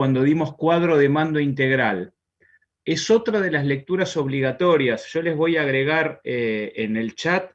cuando dimos cuadro de mando integral. Es otra de las lecturas obligatorias. Yo les voy a agregar en el chat.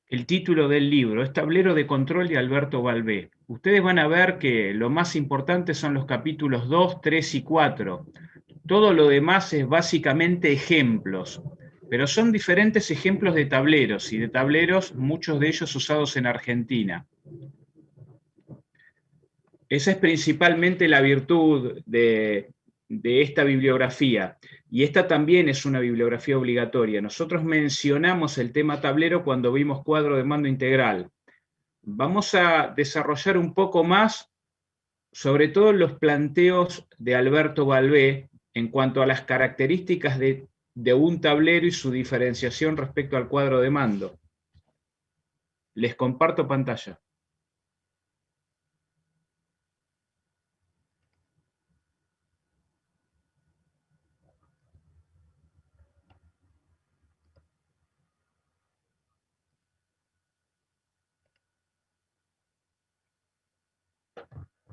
El título del libro es Tablero de Control de Alberto Balbé. Ustedes van a ver que lo más importante son los capítulos 2, 3 y 4. Todo lo demás es básicamente ejemplos, pero son diferentes ejemplos de tableros, y de tableros, muchos de ellos usados en Argentina. Esa es principalmente la virtud de esta bibliografía. Y esta también es una bibliografía obligatoria. Nosotros mencionamos el tema tablero cuando vimos cuadro de mando integral. Vamos a desarrollar un poco más, sobre todo los planteos de Alberto Balbé en cuanto a las características de un tablero y su diferenciación respecto al cuadro de mando. Les comparto pantalla.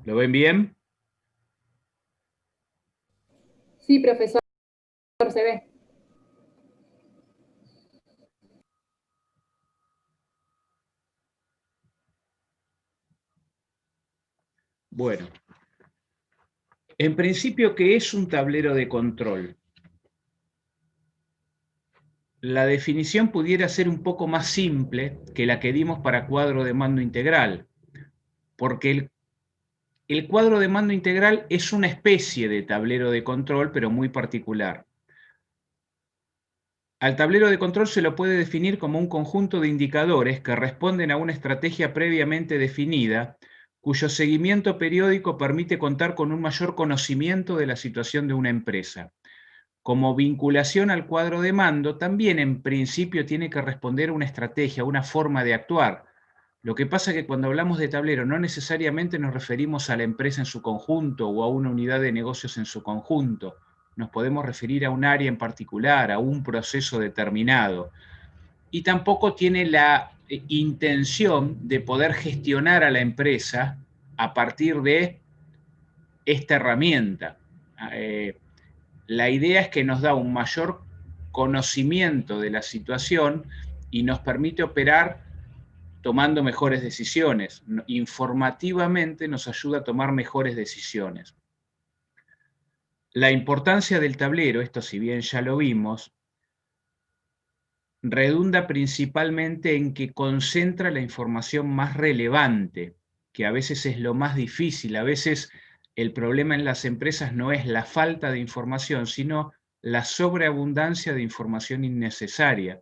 ¿Lo ven bien? Sí, profesor, se ve. Bueno, en principio, ¿qué es un tablero de control? La definición pudiera ser un poco más simple que la que dimos para cuadro de mando integral, porque el cuadro de mando integral es una especie de tablero de control, pero muy particular. Al tablero de control se lo puede definir como un conjunto de indicadores que responden a una estrategia previamente definida, cuyo seguimiento periódico permite contar con un mayor conocimiento de la situación de una empresa. Como vinculación al cuadro de mando, también en principio tiene que responder a una estrategia, a una forma de actuar. Lo que pasa es que cuando hablamos de tablero no necesariamente nos referimos a la empresa en su conjunto o a una unidad de negocios en su conjunto. Nos podemos referir a un área en particular, a un proceso determinado. Y tampoco tiene la intención de poder gestionar a la empresa a partir de esta herramienta. La idea es que nos da un mayor conocimiento de la situación y nos permite operar tomando mejores decisiones. Informativamente nos ayuda a tomar mejores decisiones. La importancia del tablero, esto si bien ya lo vimos, redunda principalmente en que concentra la información más relevante, que a veces es lo más difícil. A veces el problema en las empresas no es la falta de información, sino la sobreabundancia de información innecesaria.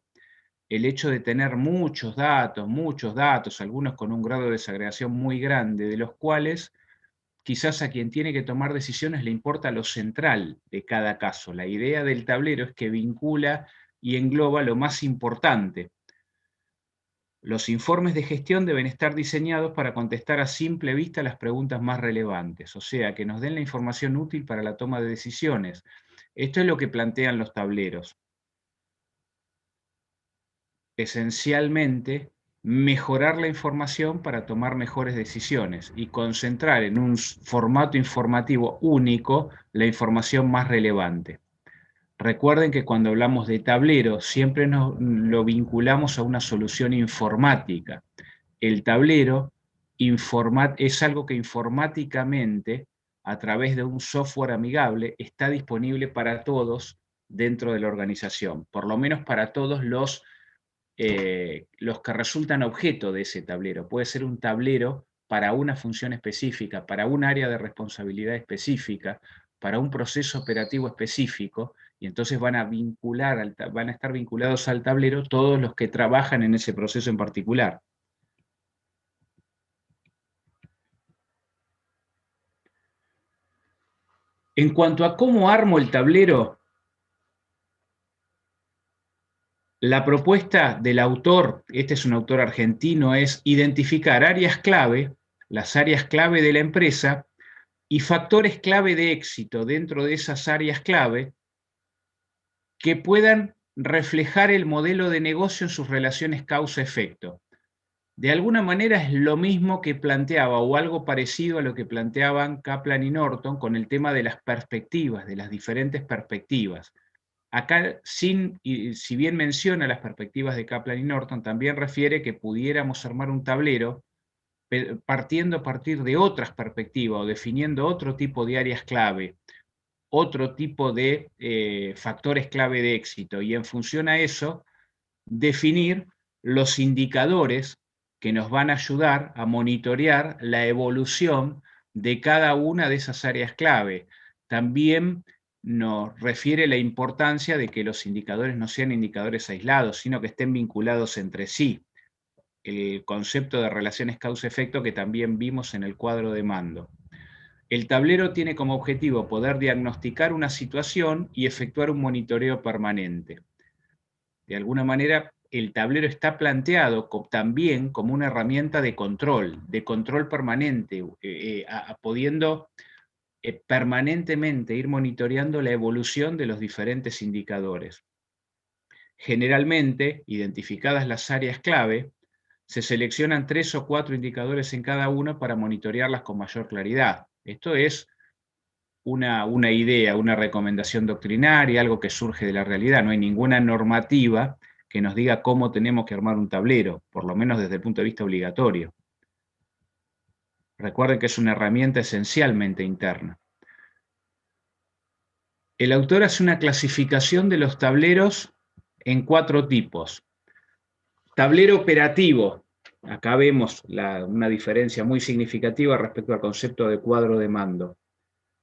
El hecho de tener muchos datos, algunos con un grado de desagregación muy grande, de los cuales quizás a quien tiene que tomar decisiones le importa lo central de cada caso. La idea del tablero es que vincula y engloba lo más importante. Los informes de gestión deben estar diseñados para contestar a simple vista las preguntas más relevantes, o sea, que nos den la información útil para la toma de decisiones. Esto es lo que plantean los tableros. Esencialmente, mejorar la información para tomar mejores decisiones y concentrar en un formato informativo único la información más relevante. Recuerden que cuando hablamos de tablero siempre lo vinculamos a una solución informática. El tablero es algo que informáticamente, a través de un software amigable, está disponible para todos dentro de la organización, por lo menos para todos los que resultan objeto de ese tablero. Puede ser un tablero para una función específica, para un área de responsabilidad específica, para un proceso operativo específico, y entonces van a estar vinculados al tablero todos los que trabajan en ese proceso en particular. En cuanto a cómo armo el tablero, La propuesta del autor, este es un autor argentino, es identificar áreas clave, las áreas clave de la empresa, y factores clave de éxito dentro de esas áreas clave que puedan reflejar el modelo de negocio en sus relaciones causa-efecto. De alguna manera es lo mismo que planteaba, o algo parecido a lo que planteaban Kaplan y Norton con el tema de las perspectivas, de las diferentes perspectivas. Acá, si bien menciona las perspectivas de Kaplan y Norton, también refiere que pudiéramos armar un tablero partiendo a partir de otras perspectivas o definiendo otro tipo de áreas clave, otro tipo de factores clave de éxito, y en función a eso, definir los indicadores que nos van a ayudar a monitorear la evolución de cada una de esas áreas clave. También nos refiere la importancia de que los indicadores no sean indicadores aislados, sino que estén vinculados entre sí. El concepto de relaciones causa-efecto que también vimos en el cuadro de mando. El tablero tiene como objetivo poder diagnosticar una situación y efectuar un monitoreo permanente. De alguna manera, el tablero está planteado también como una herramienta de control permanente, pudiendo permanentemente ir monitoreando la evolución de los diferentes indicadores. Generalmente, identificadas las áreas clave, se seleccionan 3 o 4 indicadores en cada uno para monitorearlas con mayor claridad. Esto es una idea, una recomendación doctrinaria, algo que surge de la realidad. No hay ninguna normativa que nos diga cómo tenemos que armar un tablero, por lo menos desde el punto de vista obligatorio. Recuerden que es una herramienta esencialmente interna. El autor hace una clasificación de los tableros en 4 tipos. Tablero operativo. Acá vemos una diferencia muy significativa respecto al concepto de cuadro de mando.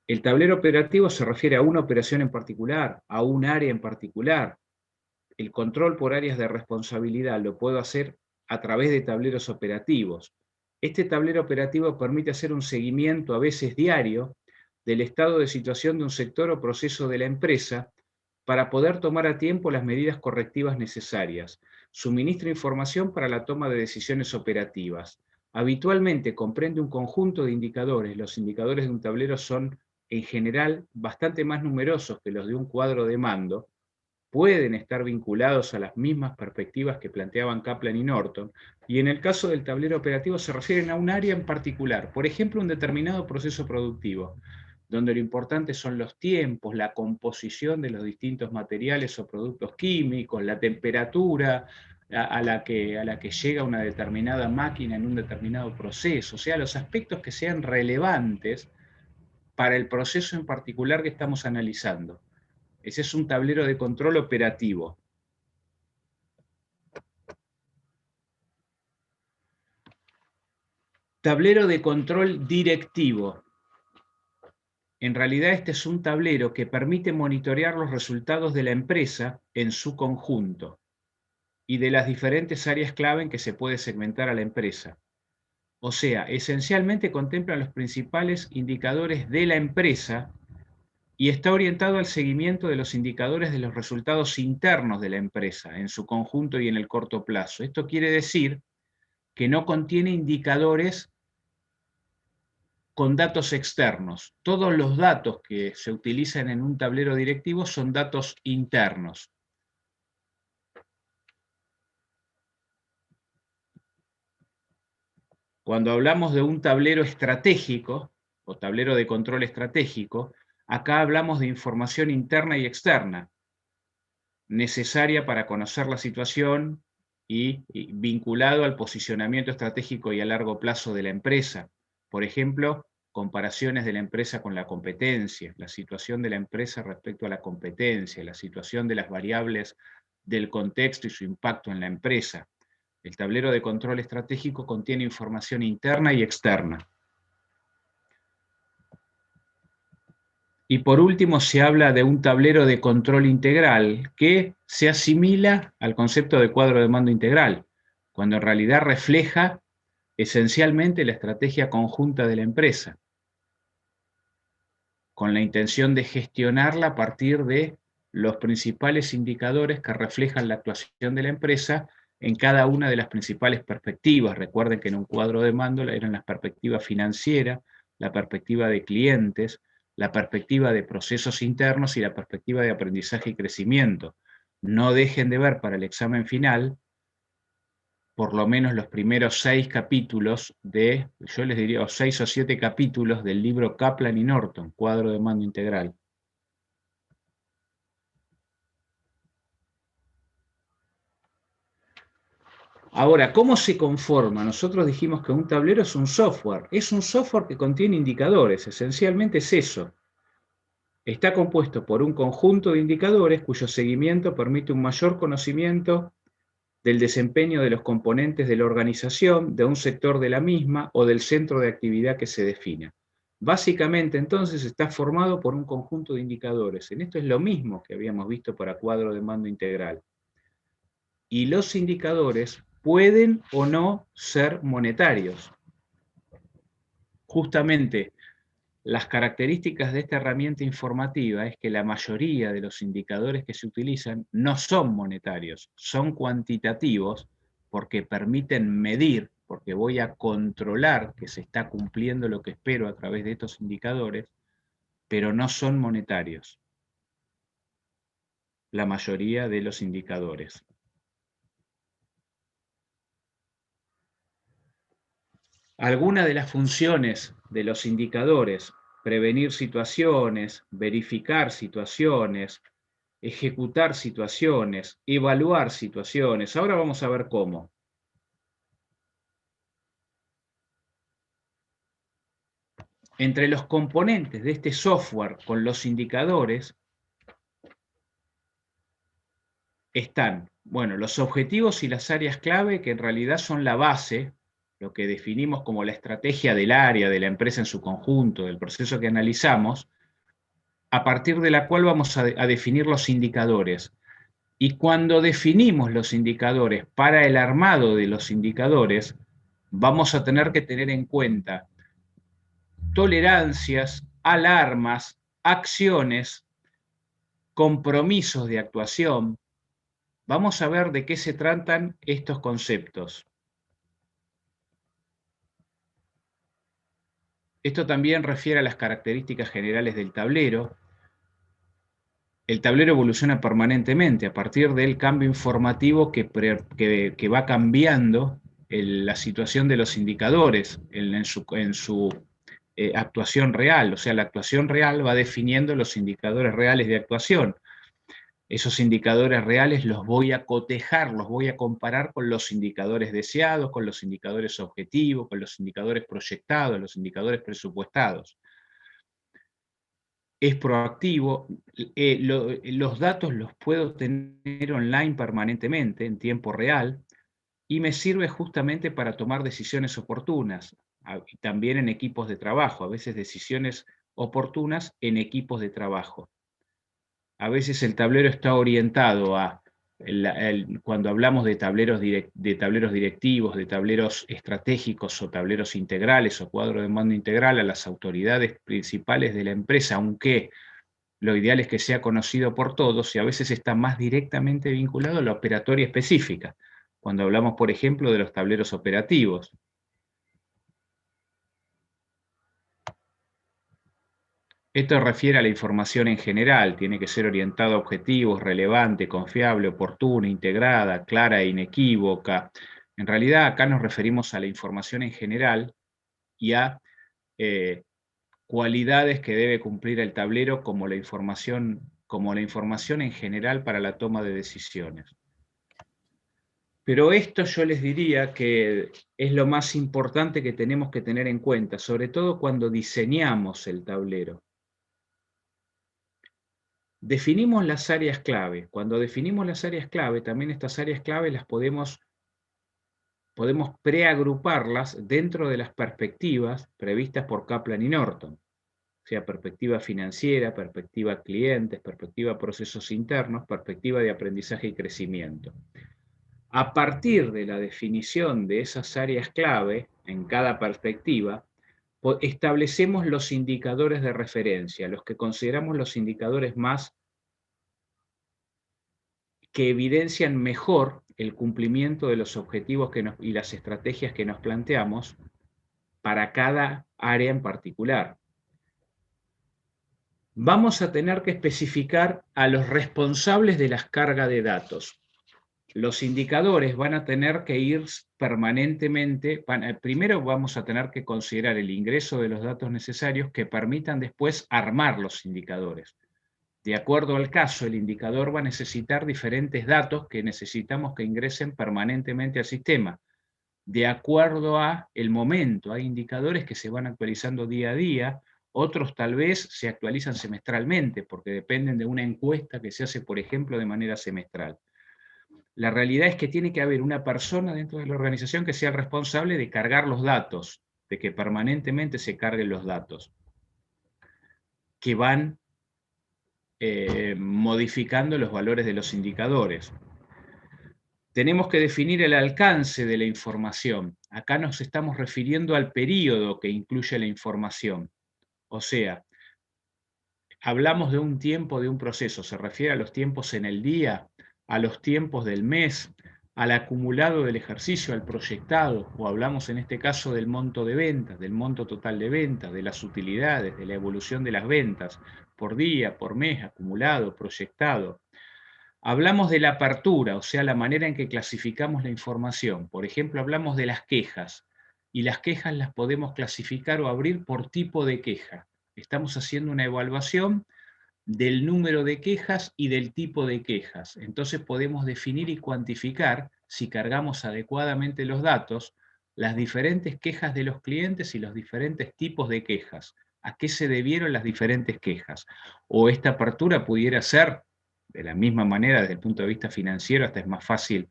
El tablero operativo se refiere a una operación en particular, a un área en particular. El control por áreas de responsabilidad lo puedo hacer a través de tableros operativos. Este tablero operativo permite hacer un seguimiento, a veces diario, del estado de situación de un sector o proceso de la empresa para poder tomar a tiempo las medidas correctivas necesarias. Suministra información para la toma de decisiones operativas. Habitualmente comprende un conjunto de indicadores. Los indicadores de un tablero son, en general, bastante más numerosos que los de un cuadro de mando. Pueden estar vinculados a las mismas perspectivas que planteaban Kaplan y Norton, y en el caso del tablero operativo se refieren a un área en particular, por ejemplo, un determinado proceso productivo, donde lo importante son los tiempos, la composición de los distintos materiales o productos químicos, la temperatura a la que llega una determinada máquina en un determinado proceso, o sea, los aspectos que sean relevantes para el proceso en particular que estamos analizando. Ese es un tablero de control operativo. Tablero de control directivo. En realidad este es un tablero que permite monitorear los resultados de la empresa en su conjunto y de las diferentes áreas clave en que se puede segmentar a la empresa. O sea, esencialmente contempla los principales indicadores de la empresa y está orientado al seguimiento de los indicadores de los resultados internos de la empresa en su conjunto y en el corto plazo. Esto quiere decir que no contiene indicadores con datos externos. Todos los datos que se utilizan en un tablero directivo son datos internos. Cuando hablamos de un tablero estratégico o tablero de control estratégico, acá hablamos de información interna y externa, necesaria para conocer la situación y vinculado al posicionamiento estratégico y a largo plazo de la empresa. Por ejemplo, comparaciones de la empresa con la competencia, la situación de la empresa respecto a la competencia, la situación de las variables del contexto y su impacto en la empresa. El tablero de control estratégico contiene información interna y externa. Y por último se habla de un tablero de control integral que se asimila al concepto de cuadro de mando integral, cuando en realidad refleja esencialmente la estrategia conjunta de la empresa, con la intención de gestionarla a partir de los principales indicadores que reflejan la actuación de la empresa en cada una de las principales perspectivas. Recuerden que en un cuadro de mando eran las perspectivas financieras, la perspectiva de clientes, la perspectiva de procesos internos y la perspectiva de aprendizaje y crecimiento. No dejen de ver para el examen final por lo menos los primeros 6 capítulos yo les diría, 6 o 7 capítulos del libro Kaplan y Norton, Cuadro de Mando Integral. Ahora, ¿cómo se conforma? Nosotros dijimos que un tablero es un software. Es un software que contiene indicadores, esencialmente es eso. Está compuesto por un conjunto de indicadores cuyo seguimiento permite un mayor conocimiento del desempeño de los componentes de la organización, de un sector de la misma o del centro de actividad que se defina. Básicamente, entonces, está formado por un conjunto de indicadores. En esto es lo mismo que habíamos visto para cuadro de mando integral. Y los indicadores pueden o no ser monetarios. Justamente, las características de esta herramienta informativa es que la mayoría de los indicadores que se utilizan no son monetarios, son cuantitativos porque permiten medir, porque voy a controlar que se está cumpliendo lo que espero a través de estos indicadores, pero no son monetarios. La mayoría de los indicadores. Algunas de las funciones de los indicadores: prevenir situaciones, verificar situaciones, ejecutar situaciones, evaluar situaciones. Ahora vamos a ver cómo. Entre los componentes de este software con los indicadores están, bueno, los objetivos y las áreas clave, que en realidad son la base, lo que definimos como la estrategia del área, de la empresa en su conjunto, del proceso que analizamos, a partir de la cual vamos a definir los indicadores. Y cuando definimos los indicadores para el armado de los indicadores, vamos a tener que tener en cuenta tolerancias, alarmas, acciones, compromisos de actuación. Vamos a ver de qué se tratan estos conceptos. Esto también refiere a las características generales del tablero. El tablero evoluciona permanentemente a partir del cambio informativo que va cambiando la situación de los indicadores en su actuación real. O sea, la actuación real va definiendo los indicadores reales de actuación. Esos indicadores reales los voy a cotejar, los voy a comparar con los indicadores deseados, con los indicadores objetivos, con los indicadores proyectados, los indicadores presupuestados. Es proactivo, los datos los puedo tener online permanentemente, en tiempo real, y me sirve justamente para tomar decisiones oportunas, también en equipos de trabajo, a veces decisiones oportunas en equipos de trabajo. A veces el tablero está orientado a, cuando hablamos de tableros directivos, de tableros estratégicos o tableros integrales o cuadro de mando integral, a las autoridades principales de la empresa, aunque lo ideal es que sea conocido por todos, y a veces está más directamente vinculado a la operatoria específica, cuando hablamos, por ejemplo, de los tableros operativos. Esto refiere a la información en general, tiene que ser orientada a objetivos, relevante, confiable, oportuna, integrada, clara e inequívoca. En realidad acá nos referimos a la información en general y a cualidades que debe cumplir el tablero como la información en general para la toma de decisiones. Pero esto yo les diría que es lo más importante que tenemos que tener en cuenta, sobre todo cuando diseñamos el tablero. Definimos las áreas clave. Cuando definimos las áreas clave, también estas áreas clave las podemos preagruparlas dentro de las perspectivas previstas por Kaplan y Norton. O sea, perspectiva financiera, perspectiva clientes, perspectiva procesos internos, perspectiva de aprendizaje y crecimiento. A partir de la definición de esas áreas clave en cada perspectiva, establecemos los indicadores de referencia, los que consideramos los indicadores más que evidencian mejor el cumplimiento de los objetivos y las estrategias que nos planteamos para cada área en particular. Vamos a tener que especificar a los responsables de las cargas de datos. Los indicadores van a tener que ir permanentemente, primero vamos a tener que considerar el ingreso de los datos necesarios que permitan después armar los indicadores. De acuerdo al caso, el indicador va a necesitar diferentes datos que necesitamos que ingresen permanentemente al sistema. De acuerdo a el momento, hay indicadores que se van actualizando día a día, otros tal vez se actualizan semestralmente, porque dependen de una encuesta que se hace, por ejemplo, de manera semestral. La realidad es que tiene que haber una persona dentro de la organización que sea el responsable de cargar los datos, de que permanentemente se carguen los datos, que van modificando los valores de los indicadores. Tenemos que definir el alcance de la información. Acá nos estamos refiriendo al periodo que incluye la información. O sea, hablamos de un tiempo, de un proceso. Se refiere a los tiempos en el día, a los tiempos del mes, al acumulado del ejercicio, al proyectado, o hablamos en este caso del monto de ventas, del monto total de ventas, de las utilidades, de la evolución de las ventas, por día, por mes, acumulado, proyectado. Hablamos de la apertura, o sea, la manera en que clasificamos la información. Por ejemplo, hablamos de las quejas, y las quejas las podemos clasificar o abrir por tipo de queja. Estamos haciendo una evaluación del número de quejas y del tipo de quejas. Entonces podemos definir y cuantificar, si cargamos adecuadamente los datos, las diferentes quejas de los clientes y los diferentes tipos de quejas. ¿A qué se debieron las diferentes quejas? O esta apertura pudiera ser, de la misma manera, desde el punto de vista financiero, hasta es más fácil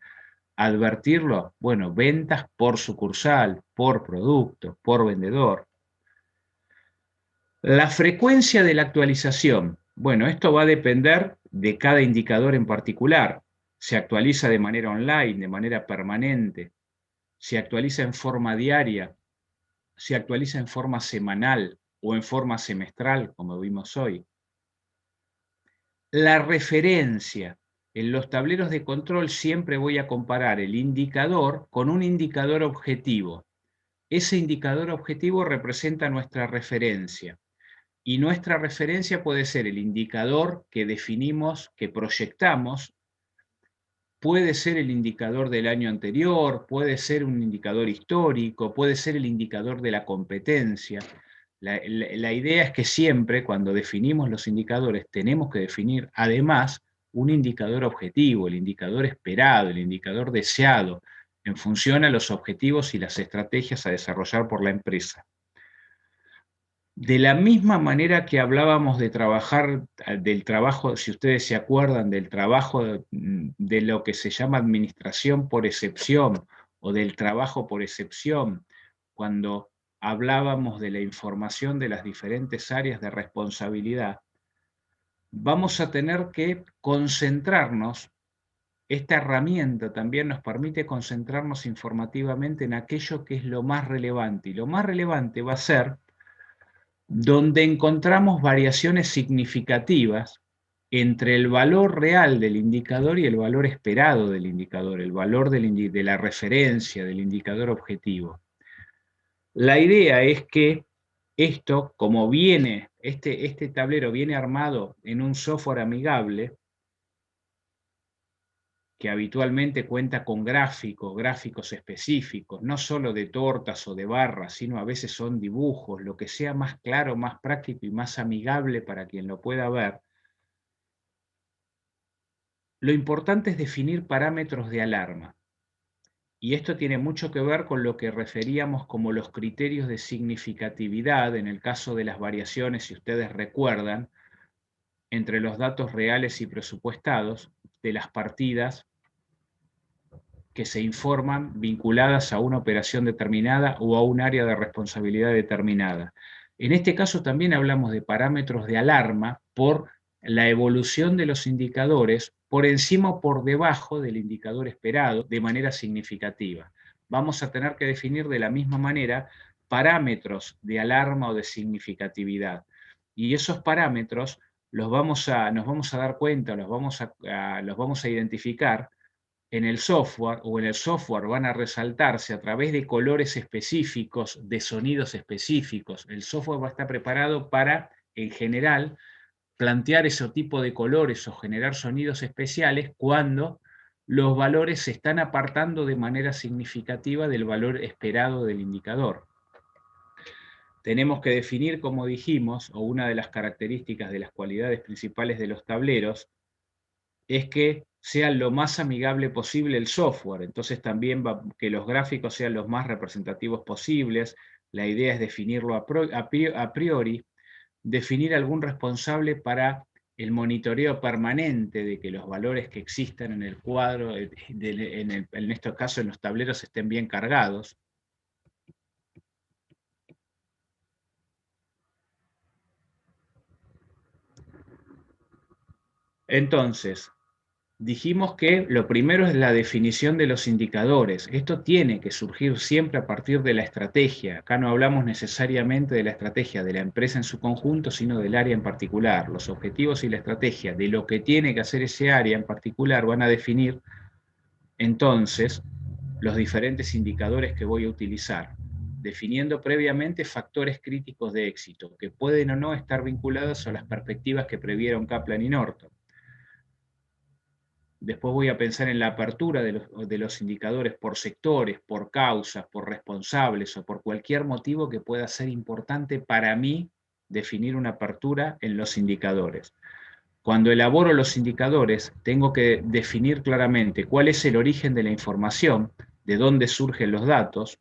advertirlo, bueno, ventas por sucursal, por producto, por vendedor. La frecuencia de la actualización. Bueno, esto va a depender de cada indicador en particular. Se actualiza de manera online, de manera permanente, se actualiza en forma diaria, se actualiza en forma semanal o en forma semestral, como vimos hoy. La referencia. En los tableros de control siempre voy a comparar el indicador con un indicador objetivo. Ese indicador objetivo representa nuestra referencia. Y nuestra referencia puede ser el indicador que definimos, que proyectamos, puede ser el indicador del año anterior, puede ser un indicador histórico, puede ser el indicador de la competencia. La idea es que siempre, cuando definimos los indicadores, tenemos que definir además un indicador objetivo, el indicador esperado, el indicador deseado, en función a los objetivos y las estrategias a desarrollar por la empresa. De la misma manera que hablábamos de trabajar, del trabajo, si ustedes se acuerdan, del trabajo de lo que se llama administración por excepción o del trabajo por excepción, cuando hablábamos de la información de las diferentes áreas de responsabilidad, vamos a tener que concentrarnos. Esta herramienta también nos permite concentrarnos informativamente en aquello que es lo más relevante, y lo más relevante va a ser donde encontramos variaciones significativas entre el valor real del indicador y el valor esperado del indicador, el valor de la referencia, del indicador objetivo. La idea es que esto, como viene, este tablero viene armado en un software amigable, que habitualmente cuenta con gráficos específicos, no solo de tortas o de barras, sino a veces son dibujos, lo que sea más claro, más práctico y más amigable para quien lo pueda ver. Lo importante es definir parámetros de alarma. Y esto tiene mucho que ver con lo que referíamos como los criterios de significatividad, en el caso de las variaciones, si ustedes recuerdan, entre los datos reales y presupuestados de las partidas que se informan vinculadas a una operación determinada o a un área de responsabilidad determinada. En este caso también hablamos de parámetros de alarma por la evolución de los indicadores por encima o por debajo del indicador esperado de manera significativa. Vamos a tener que definir de la misma manera parámetros de alarma o de significatividad. Y esos parámetros nos vamos a dar cuenta, los vamos a identificar en el software, o en el software van a resaltarse a través de colores específicos, de sonidos específicos. El software va a estar preparado para, en general, plantear ese tipo de colores o generar sonidos especiales cuando los valores se están apartando de manera significativa del valor esperado del indicador. Tenemos que definir, como dijimos, o una de las características de las cualidades principales de los tableros, es que sea lo más amigable posible el software. Entonces también que los gráficos sean los más representativos posibles. La idea es definirlo a priori, definir algún responsable para el monitoreo permanente de que los valores que existan en el cuadro, en este caso en los tableros, estén bien cargados. Entonces, dijimos que lo primero es la definición de los indicadores. Esto tiene que surgir siempre a partir de la estrategia. Acá no hablamos necesariamente de la estrategia de la empresa en su conjunto, sino del área en particular. Los objetivos y la estrategia de lo que tiene que hacer ese área en particular van a definir entonces los diferentes indicadores que voy a utilizar, definiendo previamente factores críticos de éxito, que pueden o no estar vinculados a las perspectivas que previeron Kaplan y Norton. Después voy a pensar en la apertura de los indicadores por sectores, por causas, por responsables o por cualquier motivo que pueda ser importante para mí definir una apertura en los indicadores. Cuando elaboro los indicadores, tengo que definir claramente cuál es el origen de la información, de dónde surgen los datos,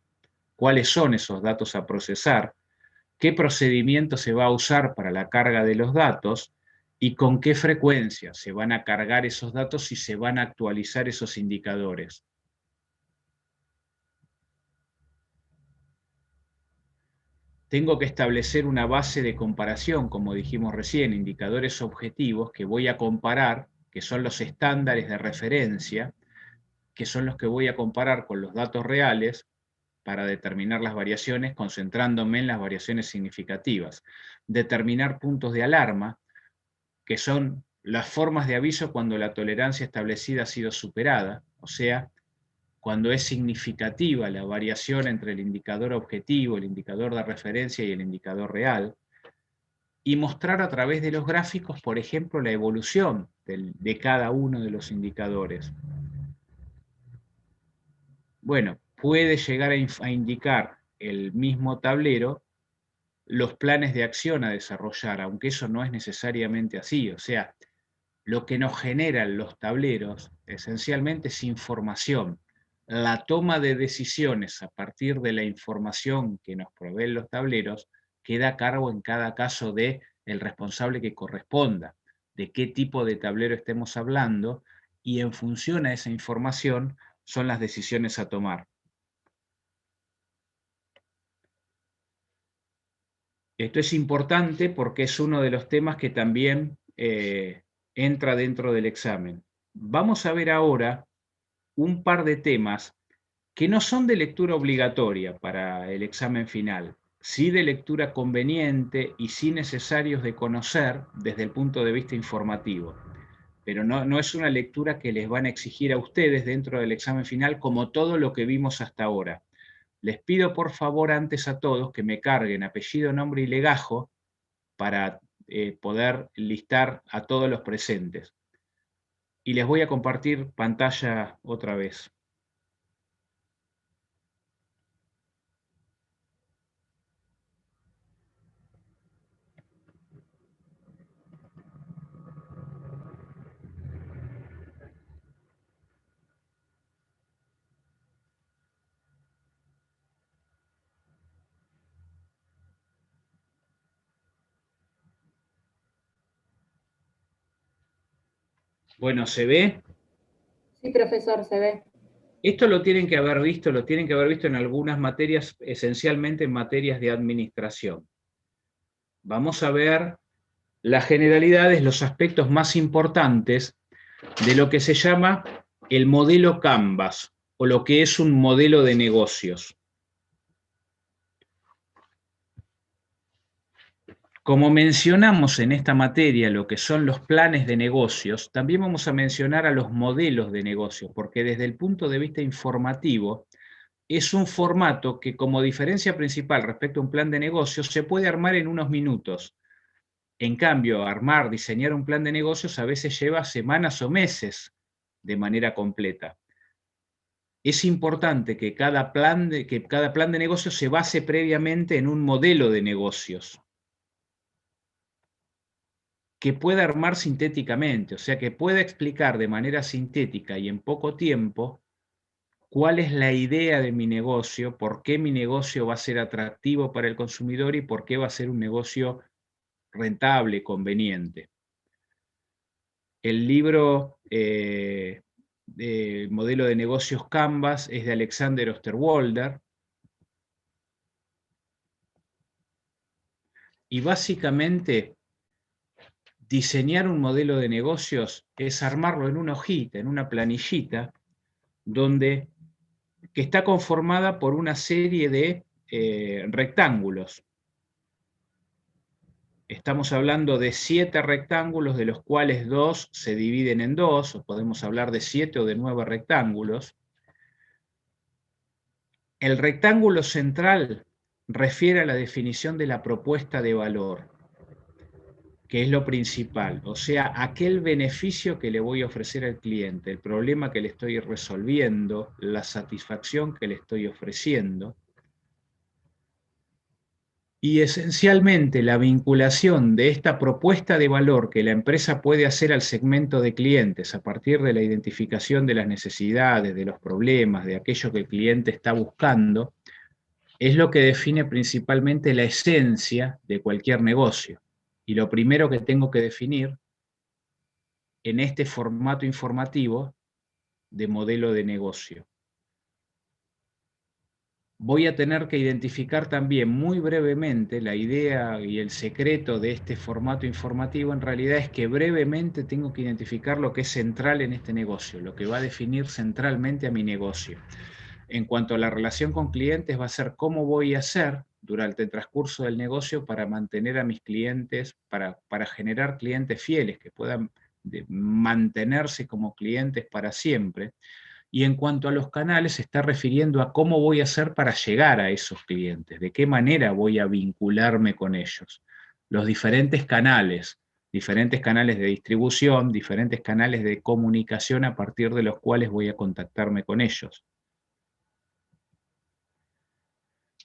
cuáles son esos datos a procesar, qué procedimiento se va a usar para la carga de los datos y con qué frecuencia se van a cargar esos datos y se van a actualizar esos indicadores. Tengo que establecer una base de comparación, como dijimos recién, indicadores objetivos que voy a comparar, que son los estándares de referencia, que son los que voy a comparar con los datos reales para determinar las variaciones, concentrándome en las variaciones significativas. Determinar puntos de alarma, que son las formas de aviso cuando la tolerancia establecida ha sido superada, o sea, cuando es significativa la variación entre el indicador objetivo, el indicador de referencia y el indicador real, y mostrar a través de los gráficos, por ejemplo, la evolución de cada uno de los indicadores. Bueno, puede llegar a indicar el mismo tablero los planes de acción a desarrollar, aunque eso no es necesariamente así. O sea, lo que nos generan los tableros esencialmente es información. La toma de decisiones a partir de la información que nos proveen los tableros queda a cargo en cada caso del responsable que corresponda, de qué tipo de tablero estemos hablando, y en función a esa información son las decisiones a tomar. Esto es importante porque es uno de los temas que también entra dentro del examen. Vamos a ver ahora un par de temas que no son de lectura obligatoria para el examen final, sí de lectura conveniente y sí necesarios de conocer desde el punto de vista informativo. Pero no es una lectura que les van a exigir a ustedes dentro del examen final como todo lo que vimos hasta ahora. Les pido por favor antes a todos que me carguen apellido, nombre y legajo para poder listar a todos los presentes. Y les voy a compartir pantalla otra vez. Bueno, ¿se ve? Sí, profesor, se ve. Esto lo tienen que haber visto en algunas materias, esencialmente en materias de administración. Vamos a ver las generalidades, los aspectos más importantes de lo que se llama el modelo Canvas, o lo que es un modelo de negocios. Como mencionamos en esta materia lo que son los planes de negocios, también vamos a mencionar a los modelos de negocios, porque desde el punto de vista informativo, es un formato que como diferencia principal respecto a un plan de negocios se puede armar en unos minutos. En cambio, diseñar un plan de negocios a veces lleva semanas o meses de manera completa. Es importante que cada plan de negocios se base previamente en un modelo de negocios que pueda armar sintéticamente, o sea, que pueda explicar de manera sintética y en poco tiempo cuál es la idea de mi negocio, por qué mi negocio va a ser atractivo para el consumidor y por qué va a ser un negocio rentable, conveniente. El libro de modelo de negocios Canvas es de Alexander Osterwalder y básicamente diseñar un modelo de negocios es armarlo en una hojita, en una planillita, que está conformada por una serie de rectángulos. Estamos hablando de 7 rectángulos, de los cuales 2 se dividen en 2, o podemos hablar de 7 o de 9 rectángulos. El rectángulo central refiere a la definición de la propuesta de valor, que es lo principal, o sea, aquel beneficio que le voy a ofrecer al cliente, el problema que le estoy resolviendo, la satisfacción que le estoy ofreciendo. Y esencialmente la vinculación de esta propuesta de valor que la empresa puede hacer al segmento de clientes a partir de la identificación de las necesidades, de los problemas, de aquello que el cliente está buscando, es lo que define principalmente la esencia de cualquier negocio. Y lo primero que tengo que definir en este formato informativo de modelo de negocio. Voy a tener que identificar también muy brevemente la idea y el secreto de este formato informativo. En realidad es que brevemente tengo que identificar lo que es central en este negocio, lo que va a definir centralmente a mi negocio. En cuanto a la relación con clientes, va a ser cómo voy a hacer durante el transcurso del negocio para mantener a mis clientes, para generar clientes fieles que puedan mantenerse como clientes para siempre. Y en cuanto a los canales, se está refiriendo a cómo voy a hacer para llegar a esos clientes, de qué manera voy a vincularme con ellos. Los diferentes canales de distribución, diferentes canales de comunicación a partir de los cuales voy a contactarme con ellos.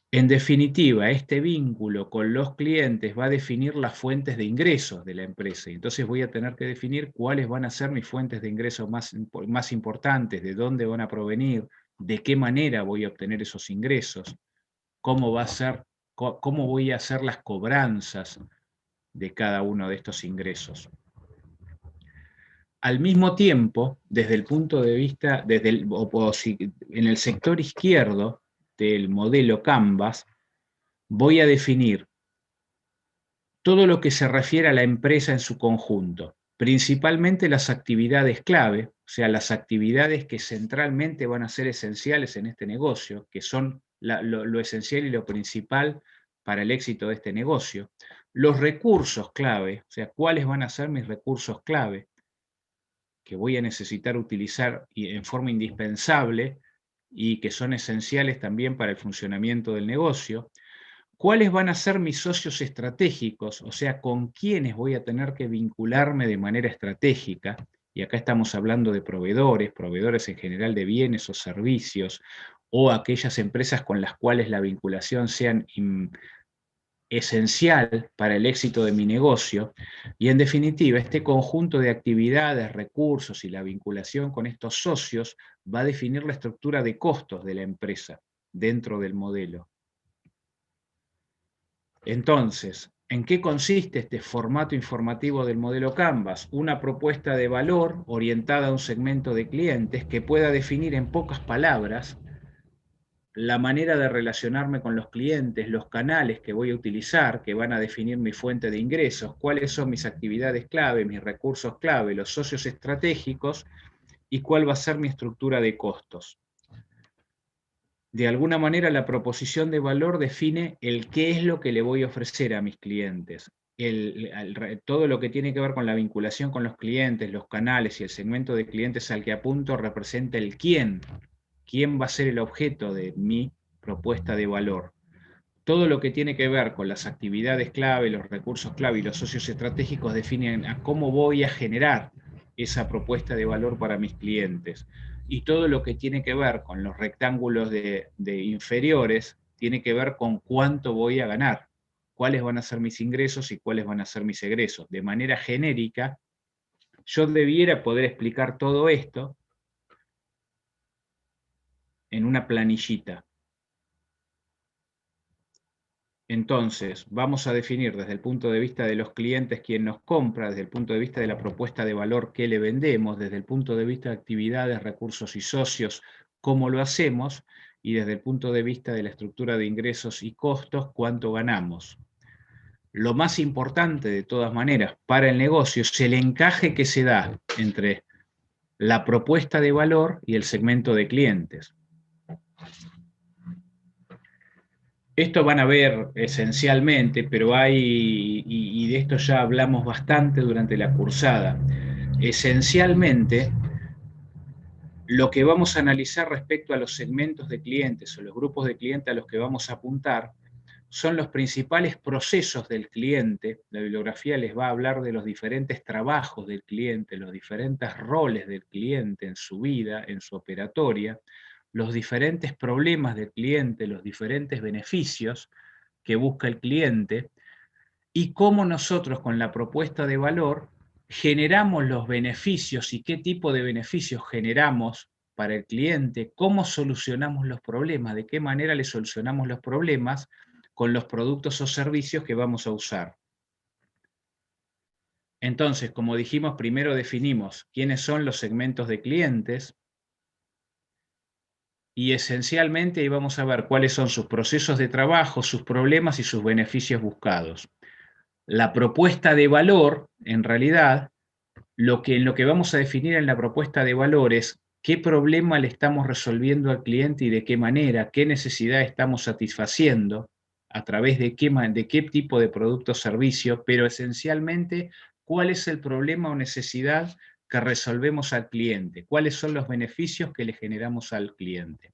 En definitiva, este vínculo con los clientes va a definir las fuentes de ingresos de la empresa. Entonces voy a tener que definir cuáles van a ser mis fuentes de ingresos más importantes, de dónde van a provenir, de qué manera voy a obtener esos ingresos, cómo voy a hacer las cobranzas de cada uno de estos ingresos. Al mismo tiempo, desde el punto de vista, en el sector izquierdo del modelo Canvas, voy a definir todo lo que se refiere a la empresa en su conjunto, principalmente las actividades clave, o sea, las actividades que centralmente van a ser esenciales en este negocio, que son lo esencial y lo principal para el éxito de este negocio. Los recursos clave, o sea, cuáles van a ser mis recursos clave que voy a necesitar utilizar en forma indispensable y que son esenciales también para el funcionamiento del negocio. ¿Cuáles van a ser mis socios estratégicos? O sea, ¿con quiénes voy a tener que vincularme de manera estratégica? Y acá estamos hablando de proveedores en general de bienes o servicios, o aquellas empresas con las cuales la vinculación sea esencial para el éxito de mi negocio. Y en definitiva, este conjunto de actividades, recursos y la vinculación con estos socios va a definir la estructura de costos de la empresa dentro del modelo. Entonces, ¿en qué consiste este formato informativo del modelo Canvas? Una propuesta de valor orientada a un segmento de clientes que pueda definir en pocas palabras la manera de relacionarme con los clientes, los canales que voy a utilizar, que van a definir mi fuente de ingresos, cuáles son mis actividades clave, mis recursos clave, los socios estratégicos y cuál va a ser mi estructura de costos. De alguna manera, la proposición de valor define el qué es lo que le voy a ofrecer a mis clientes. todo lo que tiene que ver con la vinculación con los clientes, los canales y el segmento de clientes al que apunto representa el quién. ¿Quién va a ser el objeto de mi propuesta de valor? Todo lo que tiene que ver con las actividades clave, los recursos clave y los socios estratégicos definen a cómo voy a generar esa propuesta de valor para mis clientes. Y todo lo que tiene que ver con los rectángulos de inferiores tiene que ver con cuánto voy a ganar, cuáles van a ser mis ingresos y cuáles van a ser mis egresos. De manera genérica, yo debiera poder explicar todo esto en una planillita. Entonces, vamos a definir desde el punto de vista de los clientes quién nos compra, desde el punto de vista de la propuesta de valor que le vendemos, desde el punto de vista de actividades, recursos y socios, cómo lo hacemos, y desde el punto de vista de la estructura de ingresos y costos, cuánto ganamos. Lo más importante, de todas maneras, para el negocio es el encaje que se da entre la propuesta de valor y el segmento de clientes. Esto van a ver esencialmente, pero y de esto ya hablamos bastante durante la cursada, esencialmente lo que vamos a analizar respecto a los segmentos de clientes o los grupos de clientes a los que vamos a apuntar son los principales procesos del cliente. La bibliografía les va a hablar de los diferentes trabajos del cliente, los diferentes roles del cliente en su vida, en su operatoria, los diferentes problemas del cliente, los diferentes beneficios que busca el cliente y cómo nosotros con la propuesta de valor generamos los beneficios y qué tipo de beneficios generamos para el cliente, cómo solucionamos los problemas, de qué manera le solucionamos los problemas con los productos o servicios que vamos a usar. Entonces, como dijimos, primero definimos quiénes son los segmentos de clientes y esencialmente ahí vamos a ver cuáles son sus procesos de trabajo, sus problemas y sus beneficios buscados. La propuesta de valor, en realidad, en lo que vamos a definir en la propuesta de valor es qué problema le estamos resolviendo al cliente y de qué manera, qué necesidad estamos satisfaciendo, a través de qué tipo de producto o servicio, pero esencialmente cuál es el problema o necesidad que resolvemos al cliente, cuáles son los beneficios que le generamos al cliente.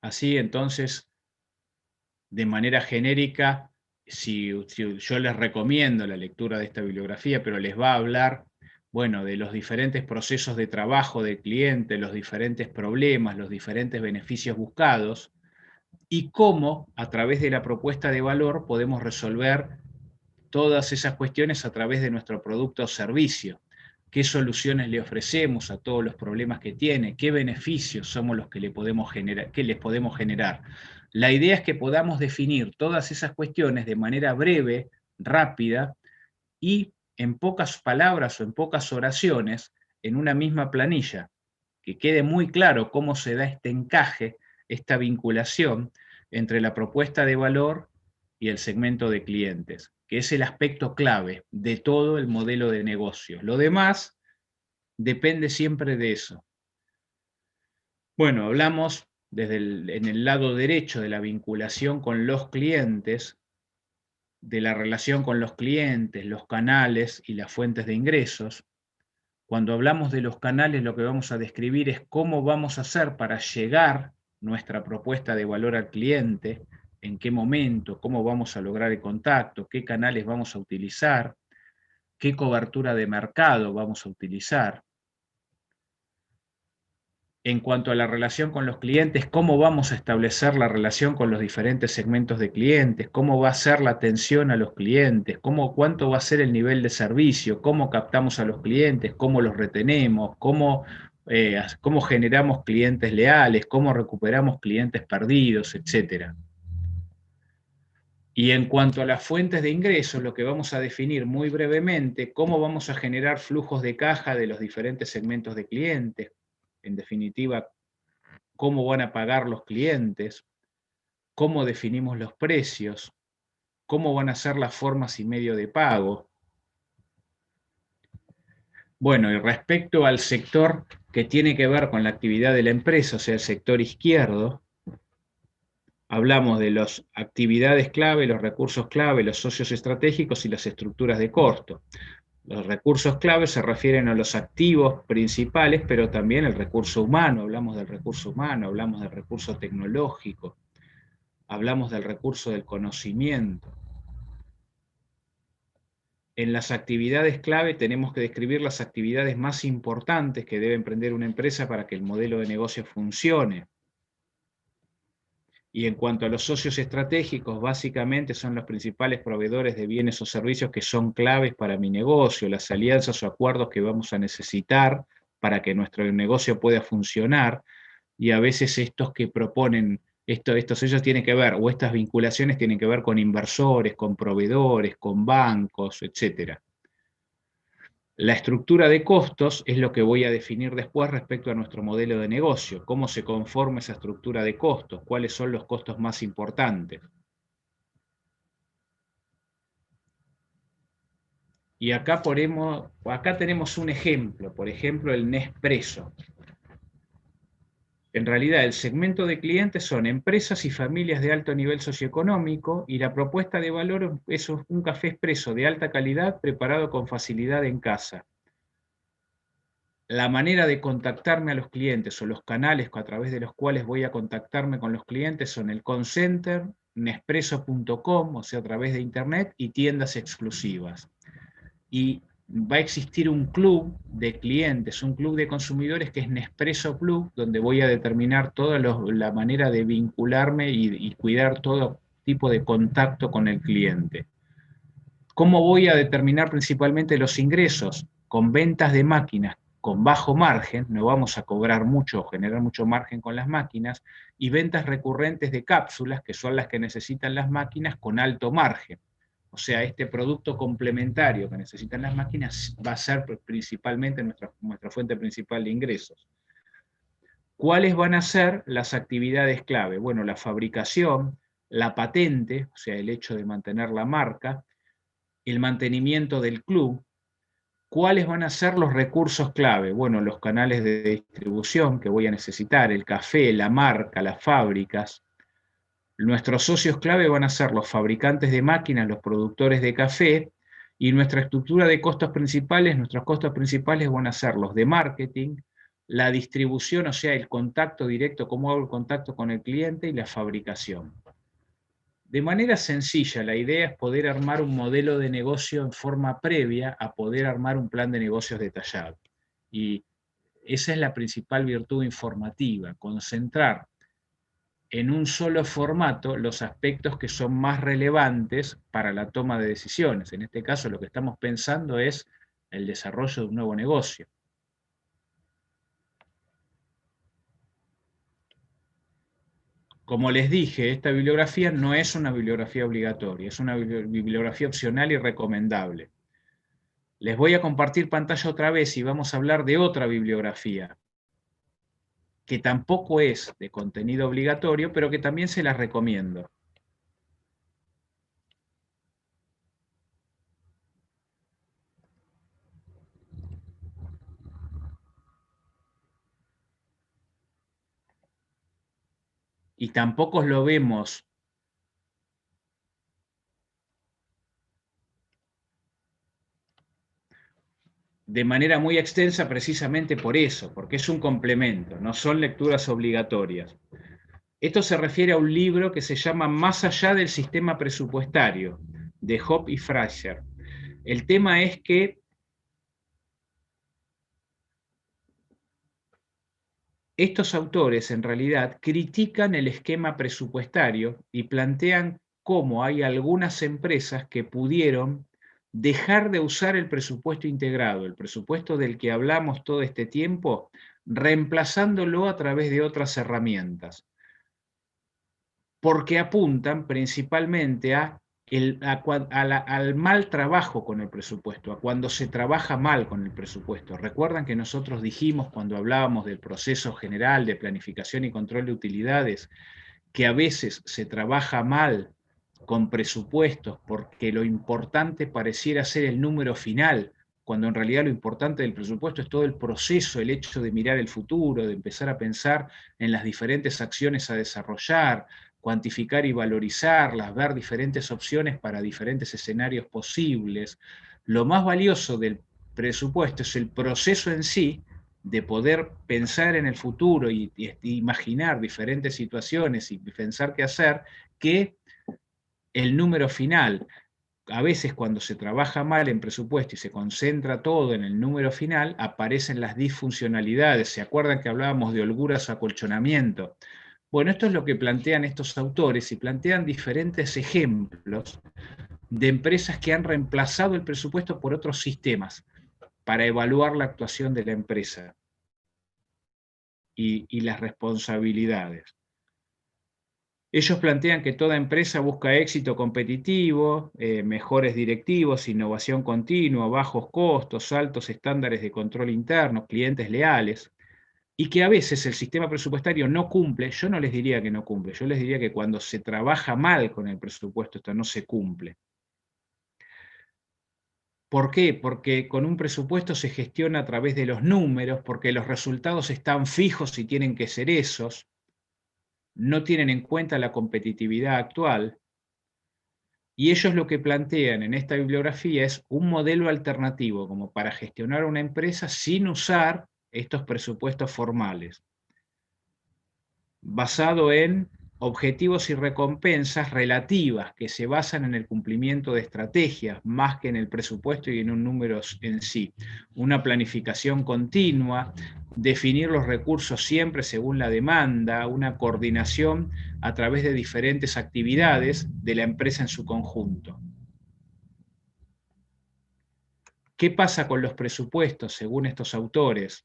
Así entonces, de manera genérica, si yo les recomiendo la lectura de esta bibliografía, pero les va a hablar, bueno, de los diferentes procesos de trabajo del cliente, los diferentes problemas, los diferentes beneficios buscados, y cómo, a través de la propuesta de valor, podemos resolver todas esas cuestiones a través de nuestro producto o servicio. ¿Qué soluciones le ofrecemos a todos los problemas que tiene? ¿Qué beneficios somos los que le podemos generar, que les podemos generar? La idea es que podamos definir todas esas cuestiones de manera breve, rápida y en pocas palabras o en pocas oraciones en una misma planilla, que quede muy claro cómo se da este encaje, esta vinculación entre la propuesta de valor y el segmento de clientes, que es el aspecto clave de todo el modelo de negocio. Lo demás depende siempre de eso. Bueno, hablamos en el lado derecho de la vinculación con los clientes, de la relación con los clientes, los canales y las fuentes de ingresos. Cuando hablamos de los canales, lo que vamos a describir es cómo vamos a hacer para llegar nuestra propuesta de valor al cliente, en qué momento, cómo vamos a lograr el contacto, qué canales vamos a utilizar, qué cobertura de mercado vamos a utilizar. En cuanto a la relación con los clientes, cómo vamos a establecer la relación con los diferentes segmentos de clientes, cómo va a ser la atención a los clientes, cuánto va a ser el nivel de servicio, cómo captamos a los clientes, cómo los retenemos, cómo generamos clientes leales, cómo recuperamos clientes perdidos, etc. Y en cuanto a las fuentes de ingresos, lo que vamos a definir muy brevemente, cómo vamos a generar flujos de caja de los diferentes segmentos de clientes, en definitiva, cómo van a pagar los clientes, cómo definimos los precios, cómo van a ser las formas y medio de pago. Bueno, y respecto al sector que tiene que ver con la actividad de la empresa, o sea, el sector izquierdo, Hablamos de las actividades clave, los recursos clave, los socios estratégicos y las estructuras de costo. Los recursos clave se refieren a los activos principales, pero también el recurso humano. Hablamos del recurso humano, hablamos del recurso tecnológico, hablamos del recurso del conocimiento. En las actividades clave tenemos que describir las actividades más importantes que debe emprender una empresa para que el modelo de negocio funcione. Y en cuanto a los socios estratégicos, básicamente son los principales proveedores de bienes o servicios que son claves para mi negocio, las alianzas o acuerdos que vamos a necesitar para que nuestro negocio pueda funcionar, y a veces estos que proponen, estos ellos tienen que ver, o estas vinculaciones tienen que ver con inversores, con proveedores, con bancos, etc. La estructura de costos es lo que voy a definir después respecto a nuestro modelo de negocio, cómo se conforma esa estructura de costos, cuáles son los costos más importantes. Y acá tenemos un ejemplo, por ejemplo el Nespresso. En realidad el segmento de clientes son empresas y familias de alto nivel socioeconómico, y la propuesta de valor es un café expreso de alta calidad preparado con facilidad en casa. La manera de contactarme a los clientes o los canales a través de los cuales voy a contactarme con los clientes son el call center, nespresso.com, o sea, a través de internet, y tiendas exclusivas. Y va a existir un club de clientes, un club de consumidores que es Nespresso Club, donde voy a determinar toda la manera de vincularme y cuidar todo tipo de contacto con el cliente. ¿Cómo voy a determinar principalmente los ingresos? Con ventas de máquinas con bajo margen, no vamos a cobrar mucho o generar mucho margen con las máquinas, y ventas recurrentes de cápsulas, que son las que necesitan las máquinas, con alto margen. O sea, este producto complementario que necesitan las máquinas va a ser principalmente nuestra fuente principal de ingresos. ¿Cuáles van a ser las actividades clave? Bueno, la fabricación, la patente, o sea, el hecho de mantener la marca, el mantenimiento del club. ¿Cuáles van a ser los recursos clave? Bueno, los canales de distribución que voy a necesitar, el café, la marca, las fábricas. Nuestros socios clave van a ser los fabricantes de máquinas, los productores de café, y nuestra estructura de costos principales, nuestros costos principales van a ser los de marketing, la distribución, o sea, el contacto directo, cómo hago el contacto con el cliente, y la fabricación. De manera sencilla, la idea es poder armar un modelo de negocio en forma previa a poder armar un plan de negocios detallado. Y esa es la principal virtud informativa, concentrar en un solo formato los aspectos que son más relevantes para la toma de decisiones. En este caso, lo que estamos pensando es el desarrollo de un nuevo negocio. Como les dije, esta bibliografía no es una bibliografía obligatoria, es una bibliografía opcional y recomendable. Les voy a compartir pantalla otra vez y vamos a hablar de otra bibliografía, que tampoco es de contenido obligatorio, pero que también se las recomiendo. Y tampoco lo vemos de manera muy extensa precisamente por eso, porque es un complemento, no son lecturas obligatorias. Esto se refiere a un libro que se llama Más allá del sistema presupuestario, de Hopp y Fraser. El tema es que estos autores en realidad critican el esquema presupuestario y plantean cómo hay algunas empresas que pudieron dejar de usar el presupuesto integrado, el presupuesto del que hablamos todo este tiempo, reemplazándolo a través de otras herramientas, porque apuntan principalmente al mal trabajo con el presupuesto, a cuando se trabaja mal con el presupuesto. Recuerdan que nosotros dijimos cuando hablábamos del proceso general de planificación y control de utilidades, que a veces se trabaja mal con presupuestos porque lo importante pareciera ser el número final, cuando en realidad lo importante del presupuesto es todo el proceso, el hecho de mirar el futuro, de empezar a pensar en las diferentes acciones a desarrollar, cuantificar y valorizarlas, ver diferentes opciones para diferentes escenarios posibles. Lo más valioso del presupuesto es el proceso en sí, de poder pensar en el futuro y imaginar diferentes situaciones y pensar qué hacer, que el número final. A veces cuando se trabaja mal en presupuesto y se concentra todo en el número final, aparecen las disfuncionalidades. ¿Se acuerdan que hablábamos de holguras o acolchonamiento? Bueno, esto es lo que plantean estos autores y plantean diferentes ejemplos de empresas que han reemplazado el presupuesto por otros sistemas para evaluar la actuación de la empresa y las responsabilidades. Ellos plantean que toda empresa busca éxito competitivo, mejores directivos, innovación continua, bajos costos, altos estándares de control interno, clientes leales, y que a veces el sistema presupuestario no cumple. Yo no les diría que no cumple, yo les diría que cuando se trabaja mal con el presupuesto, esto no se cumple. ¿Por qué? Porque con un presupuesto se gestiona a través de los números, porque los resultados están fijos y tienen que ser esos, no tienen en cuenta la competitividad actual, y ellos lo que plantean en esta bibliografía es un modelo alternativo como para gestionar una empresa sin usar estos presupuestos formales, basado en objetivos y recompensas relativas que se basan en el cumplimiento de estrategias más que en el presupuesto y en un número en sí. Una planificación continua, definir los recursos siempre según la demanda, una coordinación a través de diferentes actividades de la empresa en su conjunto. ¿Qué pasa con los presupuestos según estos autores?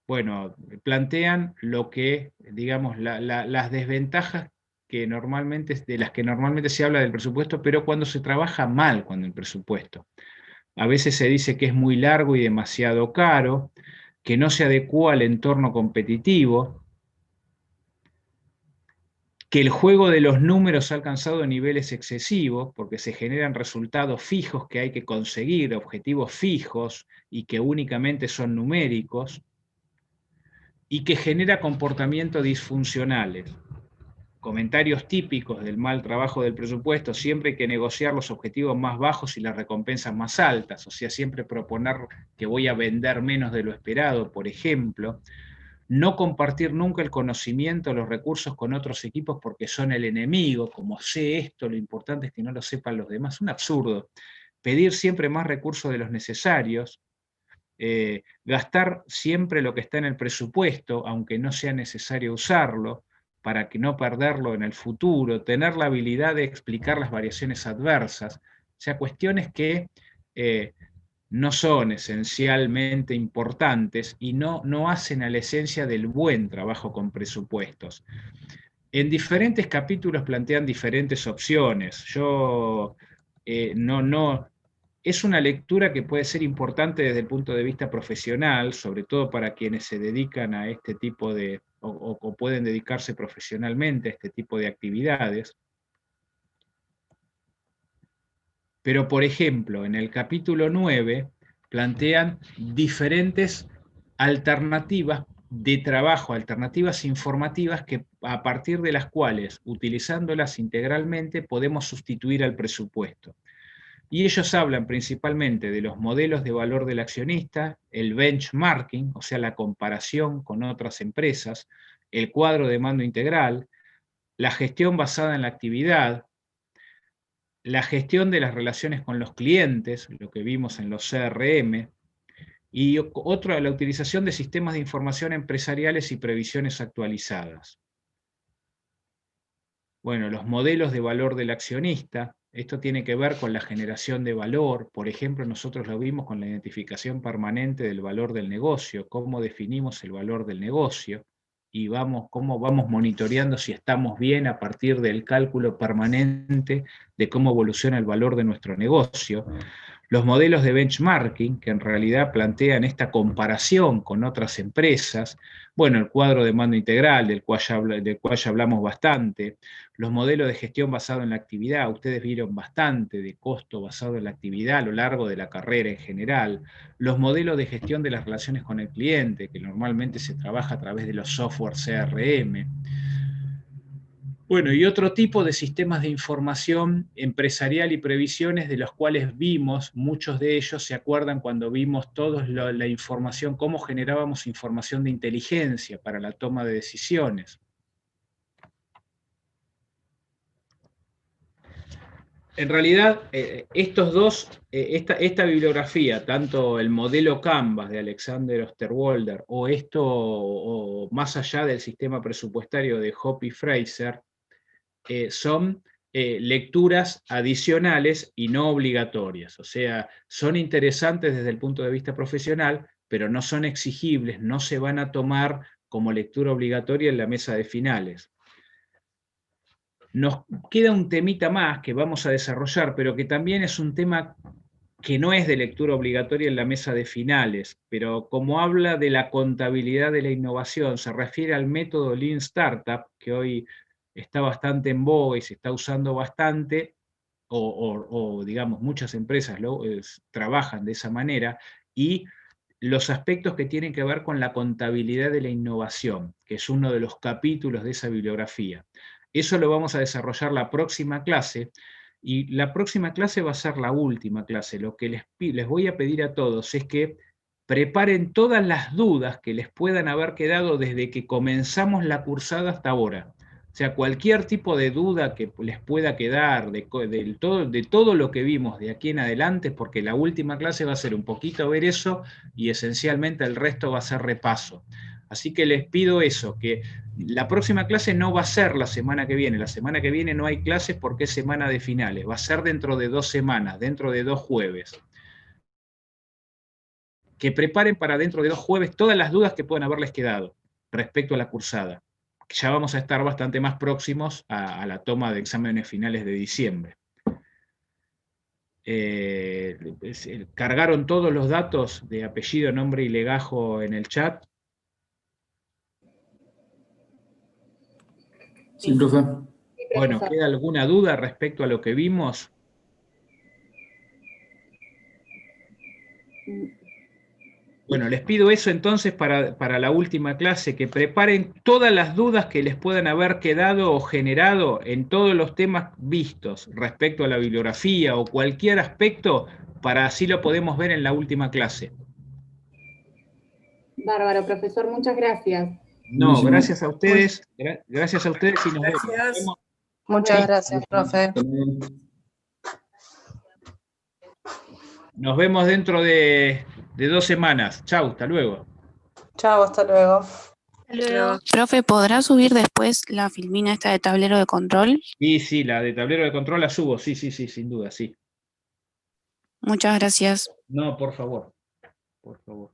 Bueno, plantean lo que, digamos, las desventajas de las que normalmente se habla del presupuesto, pero cuando se trabaja mal con el presupuesto. A veces se dice que es muy largo y demasiado caro, que no se adecúa al entorno competitivo, que el juego de los números ha alcanzado niveles excesivos porque se generan resultados fijos que hay que conseguir, objetivos fijos y que únicamente son numéricos, y que genera comportamientos disfuncionales. Comentarios típicos del mal trabajo del presupuesto: siempre hay que negociar los objetivos más bajos y las recompensas más altas, o sea, siempre proponer que voy a vender menos de lo esperado, por ejemplo. No compartir nunca el conocimiento, los recursos con otros equipos porque son el enemigo, como sé esto, lo importante es que no lo sepan los demás. Un absurdo. Pedir siempre más recursos de los necesarios, gastar siempre lo que está en el presupuesto, aunque no sea necesario usarlo, para que no perderlo en el futuro, tener la habilidad de explicar las variaciones adversas, o sea, cuestiones que no son esencialmente importantes y no hacen a la esencia del buen trabajo con presupuestos. En diferentes capítulos plantean diferentes opciones. Yo es una lectura que puede ser importante desde el punto de vista profesional, sobre todo para quienes se dedican a este tipo de, o pueden dedicarse profesionalmente a este tipo de actividades. Pero, por ejemplo, en el capítulo 9 plantean diferentes alternativas de trabajo, alternativas informativas a partir de las cuales, utilizándolas integralmente, podemos sustituir al presupuesto. Y ellos hablan principalmente de los modelos de valor del accionista, el benchmarking, o sea, la comparación con otras empresas, el cuadro de mando integral, la gestión basada en la actividad, la gestión de las relaciones con los clientes, lo que vimos en los CRM, y otro, la utilización de sistemas de información empresariales y previsiones actualizadas. Bueno, los modelos de valor del accionista, esto tiene que ver con la generación de valor. Por ejemplo, nosotros lo vimos con la identificación permanente del valor del negocio, cómo definimos el valor del negocio y cómo vamos monitoreando si estamos bien a partir del cálculo permanente de cómo evoluciona el valor de nuestro negocio. Los modelos de benchmarking, que en realidad plantean esta comparación con otras empresas. Bueno, el cuadro de mando integral, del cual ya hablamos bastante. Los modelos de gestión basado en la actividad, ustedes vieron bastante de costo basado en la actividad a lo largo de la carrera en general. Los modelos de gestión de las relaciones con el cliente, que normalmente se trabaja a través de los software CRM. Bueno, y otro tipo de sistemas de información empresarial y previsiones de los cuales vimos, muchos de ellos se acuerdan cuando vimos toda la información, cómo generábamos información de inteligencia para la toma de decisiones. En realidad, estos dos, esta bibliografía, tanto el modelo Canvas de Alexander Osterwalder o esto, o más allá del sistema presupuestario de Hoppe y Fraser, son lecturas adicionales y no obligatorias. O sea, son interesantes desde el punto de vista profesional, pero no son exigibles, no se van a tomar como lectura obligatoria en la mesa de finales. Nos queda un temita más que vamos a desarrollar, pero que también es un tema que no es de lectura obligatoria en la mesa de finales, pero como habla de la contabilidad de la innovación, se refiere al método Lean Startup, que hoy está bastante en boga y se está usando bastante, o digamos muchas empresas trabajan de esa manera, y los aspectos que tienen que ver con la contabilidad de la innovación, que es uno de los capítulos de esa bibliografía. Eso lo vamos a desarrollar la próxima clase, y la próxima clase va a ser la última clase. Lo que les voy a pedir a todos es que preparen todas las dudas que les puedan haber quedado desde que comenzamos la cursada hasta ahora. O sea, cualquier tipo de duda que les pueda quedar de todo lo que vimos de aquí en adelante, porque la última clase va a ser un poquito ver eso y esencialmente el resto va a ser repaso. Así que les pido eso, que la próxima clase no va a ser la semana que viene no hay clases porque es semana de finales, va a ser dentro de 2 semanas, dentro de 2 jueves. Que preparen para dentro de 2 jueves todas las dudas que puedan haberles quedado respecto a la cursada. Ya vamos a estar bastante más próximos a la toma de exámenes finales de diciembre. ¿Cargaron todos los datos de apellido, nombre y legajo en el chat? Sí, profe. Bueno, ¿queda alguna duda respecto a lo que vimos? Bueno, les pido eso entonces para la última clase, que preparen todas las dudas que les puedan haber quedado o generado en todos los temas vistos respecto a la bibliografía o cualquier aspecto, para así lo podemos ver en la última clase. Bárbaro, profesor, muchas gracias. No, gracias a ustedes, gracias a ustedes y nos vemos. Muchas gracias, profe. Nos vemos dentro de 2 semanas. Chau, hasta luego. Chao, hasta luego. Profe, ¿podrá subir después la filmina esta de tablero de control? Sí, la de tablero de control la subo, sí, sin duda, sí. Muchas gracias. No, por favor. Por favor.